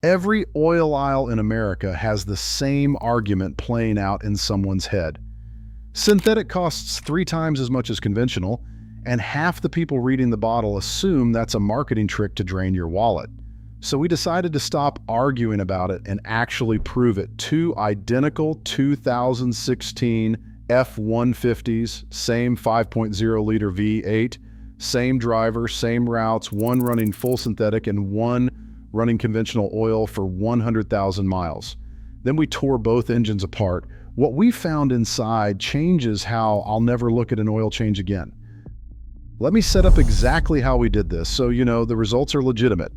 Every oil aisle in America has the same argument playing out in someone's head. Synthetic costs 3 times as much as conventional, and half the people reading the bottle assume that's a marketing trick to drain your wallet. So we decided to stop arguing about it and actually prove it. 2 identical 2016 F-150s, same 5.0-liter V8, same driver, same routes, one running full synthetic and one running conventional oil for 100,000 miles. Then we tore both engines apart. What we found inside changes how I'll never look at an oil change again. Let me set up exactly how we did this so you know the results are legitimate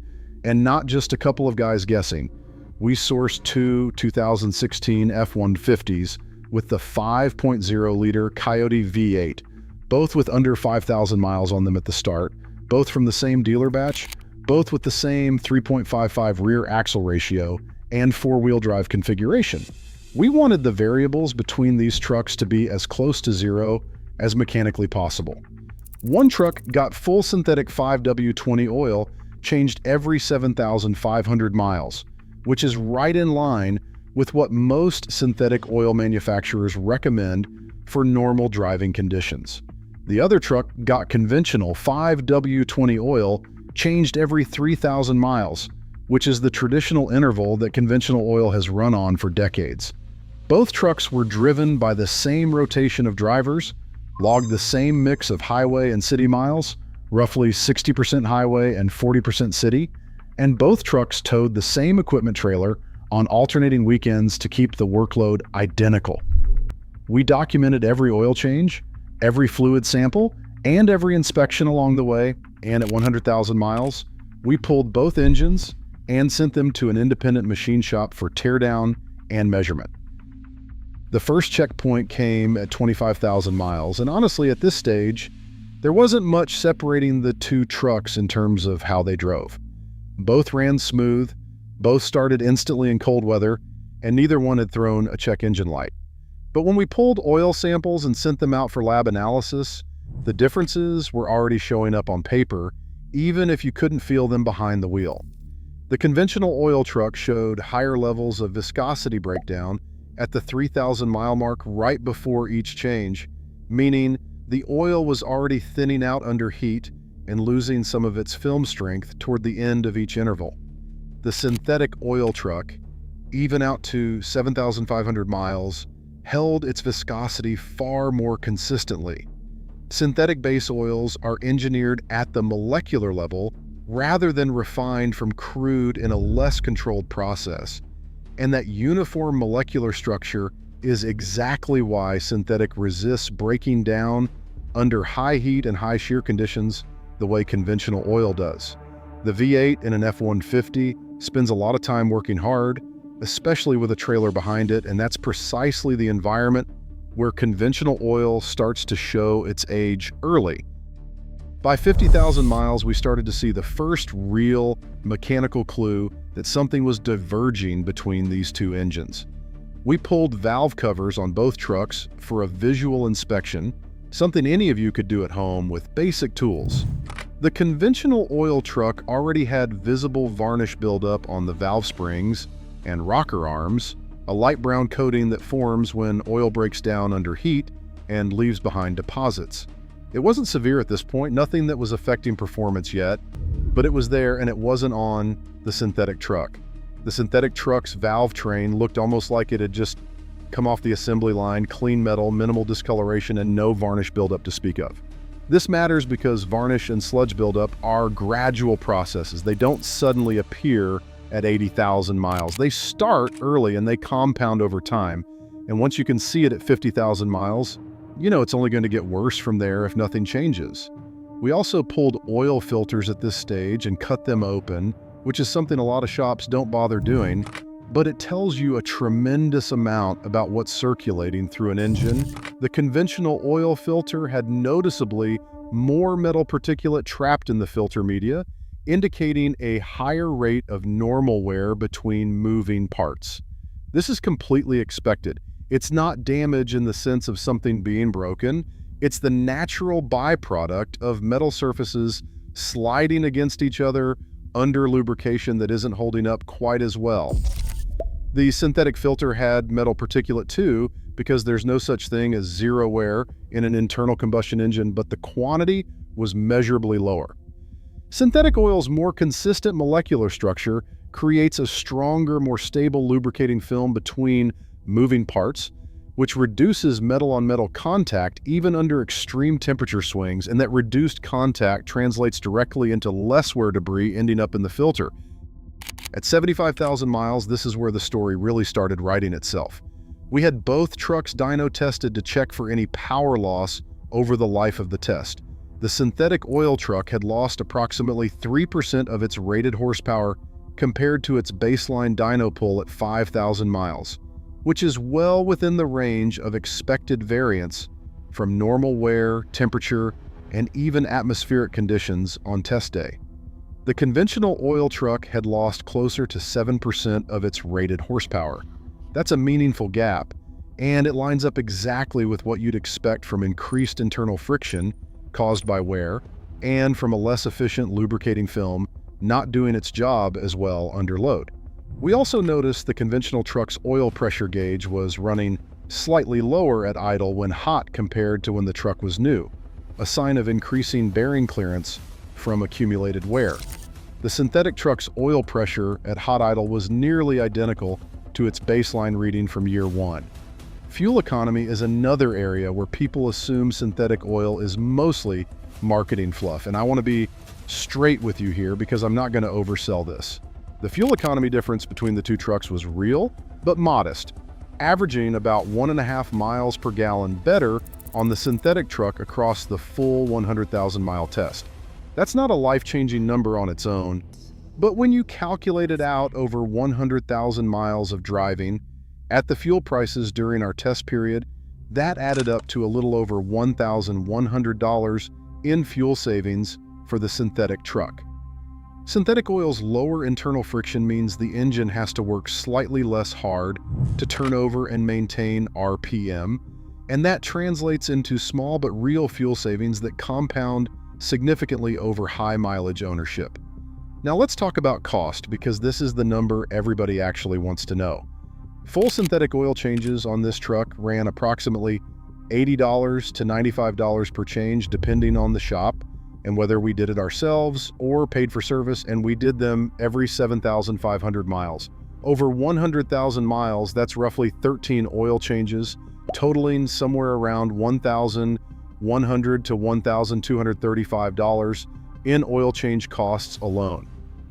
and not just a couple of guys guessing. We sourced 2016 F-150s with the 5.0-liter Coyote V8, both with under 5,000 miles on them at the start, both from the same dealer batch, both with the same 3.55 rear axle ratio and four-wheel drive configuration. We wanted the variables between these trucks to be as close to zero as mechanically possible. One truck got full synthetic 5W20 oil changed every 7,500 miles, which is right in line with what most synthetic oil manufacturers recommend for normal driving conditions. The other truck got conventional 5W20 oil changed every 3,000 miles, which is the traditional interval that conventional oil has run on for decades. Both trucks were driven by the same rotation of drivers, logged the same mix of highway and city miles, roughly 60% highway and 40% city, and both trucks towed the same equipment trailer on alternating weekends to keep the workload identical. We documented every oil change, every fluid sample, and every inspection along the way, and at 100,000 miles, we pulled both engines and sent them to an independent machine shop for teardown and measurement. The first checkpoint came at 25,000 miles, and honestly, at this stage, there wasn't much separating the two trucks in terms of how they drove. Both ran smooth, both started instantly in cold weather, and neither one had thrown a check engine light. But when we pulled oil samples and sent them out for lab analysis, the differences were already showing up on paper, even if you couldn't feel them behind the wheel. The conventional oil truck showed higher levels of viscosity breakdown at the 3,000 mile mark right before each change, meaning the oil was already thinning out under heat and losing some of its film strength toward the end of each interval. The synthetic oil truck, even out to 7,500 miles, held its viscosity far more consistently. Synthetic base oils are engineered at the molecular level rather than refined from crude in a less controlled process. And that uniform molecular structure is exactly why synthetic resists breaking down under high heat and high shear conditions the way conventional oil does. The V8 in an F-150 spends a lot of time working hard, especially with a trailer behind it, and that's precisely the environment where conventional oil starts to show its age early. By 50,000 miles, we started to see the first real mechanical clue that something was diverging between these two engines. We pulled valve covers on both trucks for a visual inspection, something any of you could do at home with basic tools. The conventional oil truck already had visible varnish buildup on the valve springs and rocker arms, a light brown coating that forms when oil breaks down under heat and leaves behind deposits. It wasn't severe at this point, nothing that was affecting performance yet, but it was there and it wasn't on the synthetic truck. The synthetic truck's valve train looked almost like it had just come off the assembly line, clean metal, minimal discoloration, and no varnish buildup to speak of. This matters because varnish and sludge buildup are gradual processes. They don't suddenly appear at 80,000 miles. They start early and they compound over time. And once you can see it at 50,000 miles, you know it's only going to get worse from there if nothing changes. We also pulled oil filters at this stage and cut them open, which is something a lot of shops don't bother doing, but it tells you a tremendous amount about what's circulating through an engine. The conventional oil filter had noticeably more metal particulate trapped in the filter media, indicating a higher rate of normal wear between moving parts. This is completely expected. It's not damage in the sense of something being broken. It's the natural byproduct of metal surfaces sliding against each other, under-lubrication that isn't holding up quite as well. The synthetic filter had metal particulate too, because there's no such thing as zero wear in an internal combustion engine, but the quantity was measurably lower. Synthetic oil's more consistent molecular structure creates a stronger, more stable lubricating film between moving parts, which reduces metal-on-metal contact even under extreme temperature swings, and that reduced contact translates directly into less wear debris ending up in the filter. At 75,000 miles, this is where the story really started writing itself. We had both trucks dyno tested to check for any power loss over the life of the test. The synthetic oil truck had lost approximately 3% of its rated horsepower compared to its baseline dyno pull at 5,000 miles, which is well within the range of expected variance from normal wear, temperature, and even atmospheric conditions on test day. The conventional oil truck had lost closer to 7% of its rated horsepower. That's a meaningful gap, and it lines up exactly with what you'd expect from increased internal friction caused by wear and from a less efficient lubricating film not doing its job as well under load. We also noticed the conventional truck's oil pressure gauge was running slightly lower at idle when hot compared to when the truck was new, a sign of increasing bearing clearance from accumulated wear. The synthetic truck's oil pressure at hot idle was nearly identical to its baseline reading from year one. Fuel economy is another area where people assume synthetic oil is mostly marketing fluff, and I want to be straight with you here because I'm not going to oversell this. The fuel economy difference between the two trucks was real, but modest, averaging about 1.5 miles per gallon better on the synthetic truck across the full 100,000-mile test. That's not a life-changing number on its own, but when you calculate it out over 100,000 miles of driving at the fuel prices during our test period, that added up to a little over $1,100 in fuel savings for the synthetic truck. Synthetic oil's lower internal friction means the engine has to work slightly less hard to turn over and maintain RPM, and that translates into small but real fuel savings that compound significantly over high mileage ownership. Now let's talk about cost, because this is the number everybody actually wants to know. Full synthetic oil changes on this truck ran approximately $80 to $95 per change depending on the shop and whether we did it ourselves or paid for service, and we did them every 7,500 miles. Over 100,000 miles, that's roughly 13 oil changes, totaling somewhere around $1,100 to $1,235 in oil change costs alone.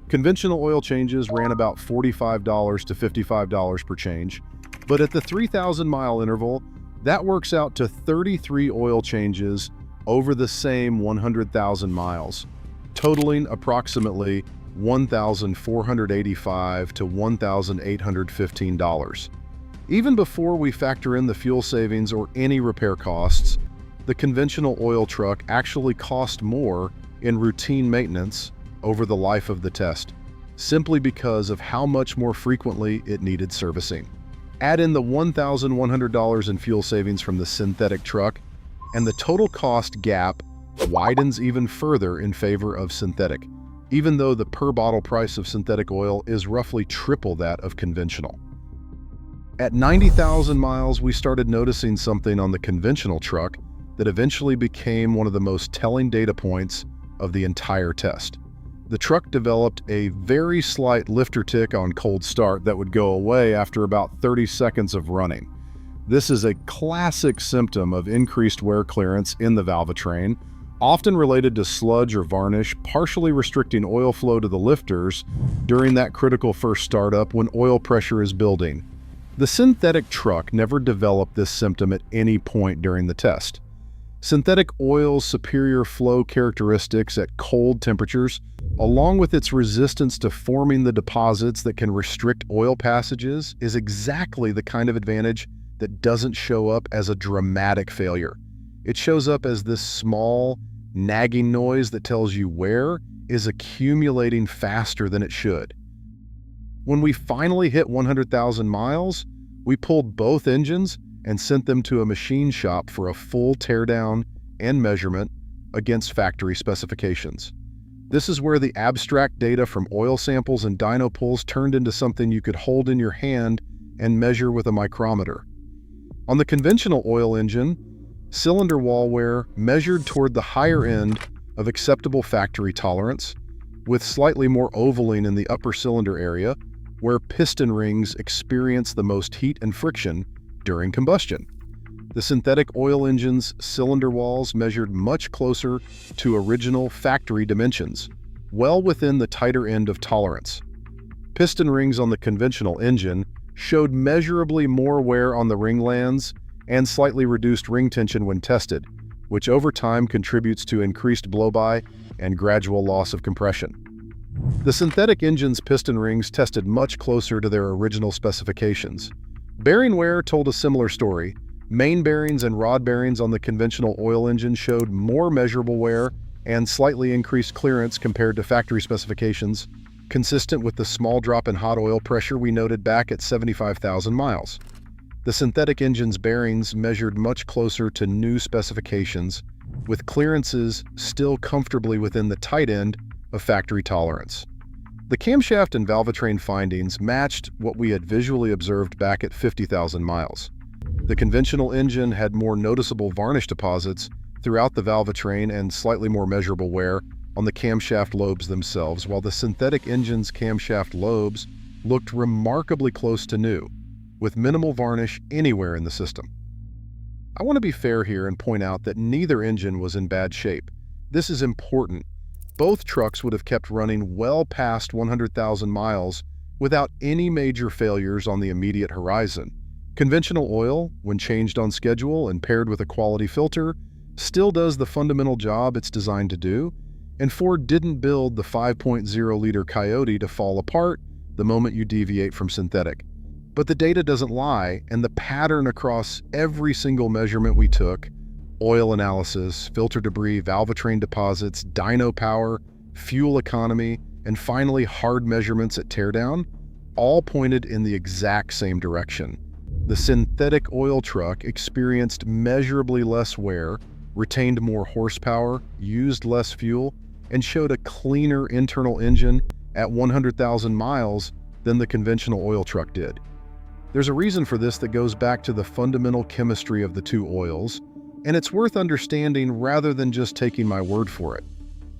Conventional oil changes ran about $45 to $55 per change, but at the 3,000-mile interval, that works out to 33 oil changes over the same 100,000 miles, totaling approximately $1,485 to $1,815. Even before we factor in the fuel savings or any repair costs, the conventional oil truck actually cost more in routine maintenance over the life of the test, simply because of how much more frequently it needed servicing. Add in the $1,100 in fuel savings from the synthetic truck, and the total cost gap widens even further in favor of synthetic, even though the per bottle price of synthetic oil is roughly triple that of conventional. At 90,000 miles, we started noticing something on the conventional truck that eventually became one of the most telling data points of the entire test. The truck developed a very slight lifter tick on cold start that would go away after about 30 seconds of running. This is a classic symptom of increased wear clearance in the valvetrain, often related to sludge or varnish, partially restricting oil flow to the lifters during that critical first startup when oil pressure is building. The synthetic truck never developed this symptom at any point during the test. Synthetic oil's superior flow characteristics at cold temperatures, along with its resistance to forming the deposits that can restrict oil passages, is exactly the kind of advantage that doesn't show up as a dramatic failure. It shows up as this small, nagging noise that tells you wear is accumulating faster than it should. When we finally hit 100,000 miles, we pulled both engines and sent them to a machine shop for a full teardown and measurement against factory specifications. This is where the abstract data from oil samples and dyno pulls turned into something you could hold in your hand and measure with a micrometer. On the conventional oil engine, cylinder wall wear measured toward the higher end of acceptable factory tolerance, with slightly more ovaling in the upper cylinder area, where piston rings experience the most heat and friction during combustion. The synthetic oil engine's cylinder walls measured much closer to original factory dimensions, well within the tighter end of tolerance. Piston rings on the conventional engine showed measurably more wear on the ringlands and slightly reduced ring tension when tested, which over time contributes to increased blow-by and gradual loss of compression. The synthetic engine's piston rings tested much closer to their original specifications. Bearing wear told a similar story. Main bearings and rod bearings on the conventional oil engine showed more measurable wear and slightly increased clearance compared to factory specifications, consistent with the small drop in hot oil pressure we noted back at 75,000 miles. The synthetic engine's bearings measured much closer to new specifications, with clearances still comfortably within the tight end of factory tolerance. The camshaft and valvetrain findings matched what we had visually observed back at 50,000 miles. The conventional engine had more noticeable varnish deposits throughout the valvetrain and slightly more measurable wear on the camshaft lobes themselves, while the synthetic engine's camshaft lobes looked remarkably close to new, with minimal varnish anywhere in the system. I want to be fair here and point out that neither engine was in bad shape. This is important. Both trucks would have kept running well past 100,000 miles without any major failures on the immediate horizon. Conventional oil, when changed on schedule and paired with a quality filter, still does the fundamental job it's designed to do, and Ford didn't build the 5.0-liter Coyote to fall apart the moment you deviate from synthetic. But the data doesn't lie, and the pattern across every single measurement we took, oil analysis, filter debris, valvetrain deposits, dyno power, fuel economy, and finally hard measurements at teardown, all pointed in the exact same direction. The synthetic oil truck experienced measurably less wear, retained more horsepower, used less fuel, and showed a cleaner internal engine at 100,000 miles than the conventional oil truck did. There's a reason for this that goes back to the fundamental chemistry of the two oils, and it's worth understanding rather than just taking my word for it.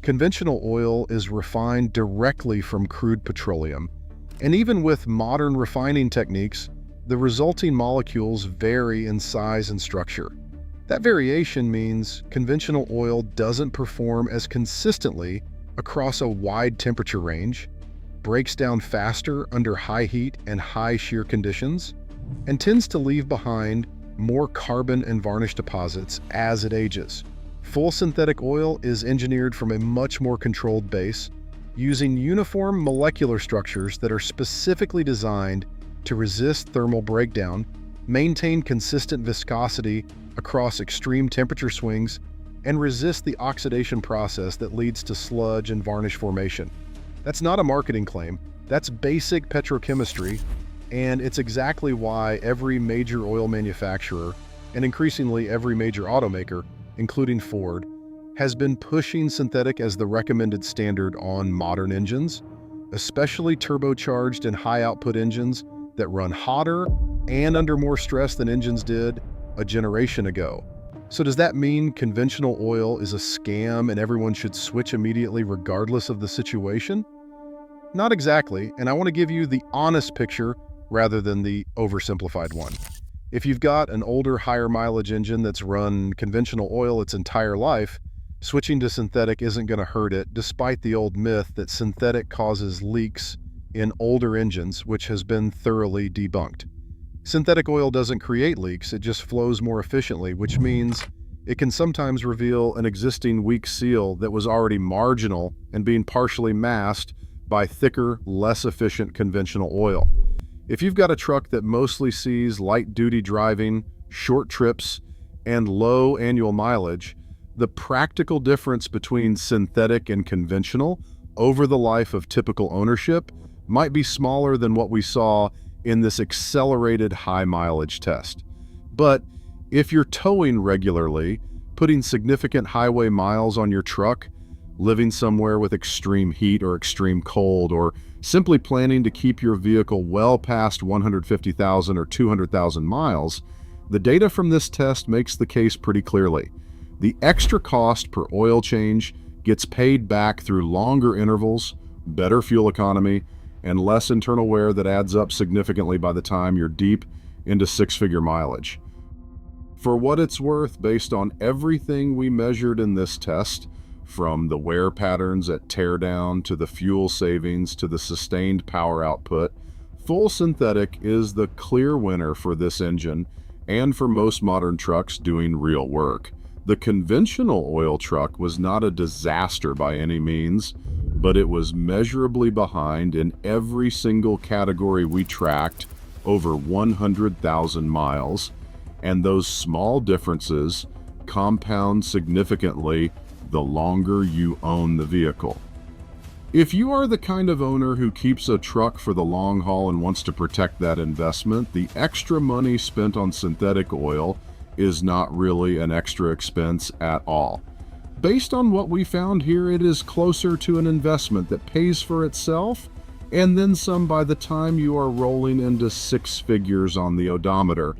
Conventional oil is refined directly from crude petroleum, and even with modern refining techniques, the resulting molecules vary in size and structure. That variation means conventional oil doesn't perform as consistently across a wide temperature range, breaks down faster under high heat and high shear conditions, and tends to leave behind more carbon and varnish deposits as it ages. Full synthetic oil is engineered from a much more controlled base, using uniform molecular structures that are specifically designed to resist thermal breakdown, maintain consistent viscosity across extreme temperature swings, and resist the oxidation process that leads to sludge and varnish formation. That's not a marketing claim, that's basic petrochemistry, and it's exactly why every major oil manufacturer, and increasingly every major automaker, including Ford, has been pushing synthetic as the recommended standard on modern engines, especially turbocharged and high-output engines that run hotter and under more stress than engines did a generation ago. So does that mean conventional oil is a scam and everyone should switch immediately regardless of the situation? Not exactly, and I want to give you the honest picture rather than the oversimplified one. If you've got an older, higher mileage engine that's run conventional oil its entire life, switching to synthetic isn't going to hurt it, despite the old myth that synthetic causes leaks in older engines, which has been thoroughly debunked. Synthetic oil doesn't create leaks, it just flows more efficiently, which means it can sometimes reveal an existing weak seal that was already marginal and being partially masked by thicker, less efficient conventional oil. If you've got a truck that mostly sees light-duty driving, short trips, and low annual mileage, the practical difference between synthetic and conventional over the life of typical ownership might be smaller than what we saw in this accelerated high mileage test. But if you're towing regularly, putting significant highway miles on your truck, living somewhere with extreme heat or extreme cold, or simply planning to keep your vehicle well past 150,000 or 200,000 miles, the data from this test makes the case pretty clearly. The extra cost per oil change gets paid back through longer intervals, better fuel economy, and less internal wear that adds up significantly by the time you're deep into six-figure mileage. For what it's worth, based on everything we measured in this test, from the wear patterns at teardown to the fuel savings to the sustained power output, full synthetic is the clear winner for this engine and for most modern trucks doing real work. The conventional oil truck was not a disaster by any means, but it was measurably behind in every single category we tracked over 100,000 miles, and those small differences compound significantly the longer you own the vehicle. If you are the kind of owner who keeps a truck for the long haul and wants to protect that investment, the extra money spent on synthetic oil is not really an extra expense at all. Based on what we found here, it is closer to an investment that pays for itself and then some by the time you are rolling into six figures on the odometer.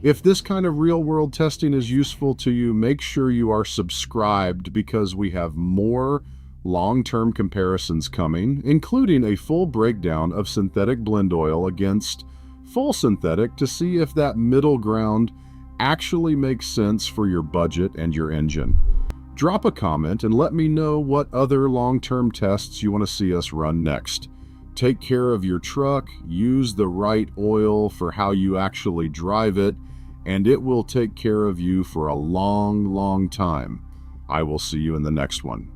If this kind of real-world testing is useful to you, make sure you are subscribed, because we have more long-term comparisons coming, including a full breakdown of synthetic blend oil against full synthetic to see if that middle ground actually makes sense for your budget and your engine. Drop a comment and let me know what other long-term tests you want to see us run next. Take care of your truck, use the right oil for how you actually drive it, and it will take care of you for a long, long time. I will see you in the next one.